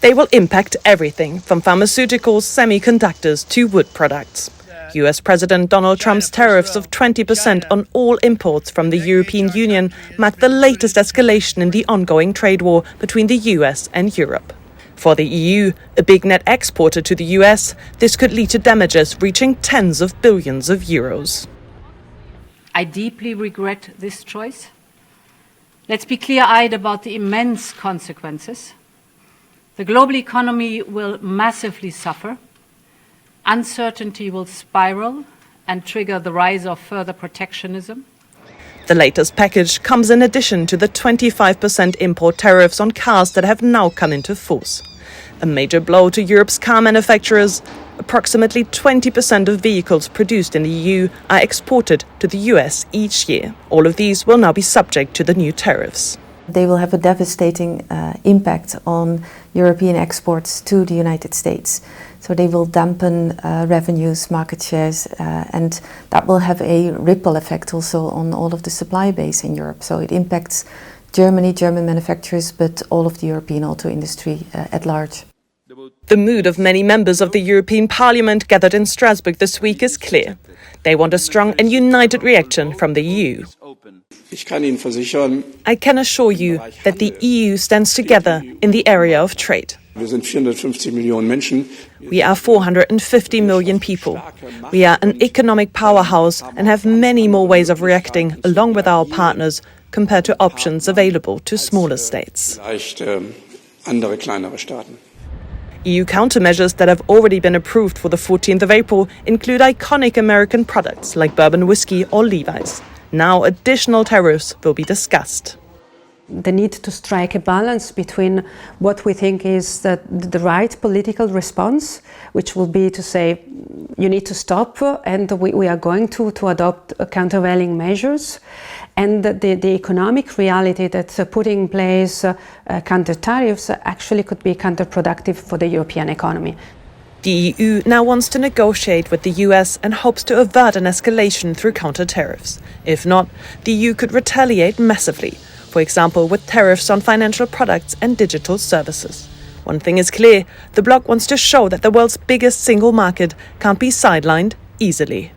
They will impact everything from pharmaceuticals, semiconductors to wood products. US President Donald Trump's tariffs of 20% on all imports from the European Union mark the latest escalation in the ongoing trade war between the US and Europe. For the EU, a big net exporter to the US, this could lead to damages reaching tens of billions of euros. I deeply regret this choice. Let's be clear-eyed about the immense consequences. The global economy will massively suffer. Uncertainty will spiral and trigger the rise of further protectionism. The latest package comes in addition to the 25% import tariffs on cars that have now come into force. A major blow to Europe's car manufacturers. Approximately 20% of vehicles produced in the EU are exported to the US each year. All of these will now be subject to the new tariffs. They will have a devastating impact on European exports to the United States. So they will dampen revenues, market shares, and that will have a ripple effect also on all of the supply base in Europe. So it impacts Germany, German manufacturers, but all of the European auto industry at large. The mood of many members of the European Parliament gathered in Strasbourg this week is clear. They want a strong and united reaction from the EU. I can assure you that the EU stands together in the area of trade. We are 450 million people. We are an economic powerhouse and have many more ways of reacting along with our partners compared to options available to smaller states. EU countermeasures that have already been approved for the 14th of April include iconic American products like bourbon whiskey or Levi's. Now additional tariffs will be discussed. The need to strike a balance between what we think is the right political response, which will be to say you need to stop and we are going to adopt countervailing measures, and the economic reality that putting in place counter tariffs actually could be counterproductive for the European economy. The EU now wants to negotiate with the US and hopes to avert an escalation through counter tariffs. If not, the EU could retaliate massively. For example, with tariffs on financial products and digital services. One thing is clear, the bloc wants to show that the world's biggest single market can't be sidelined easily.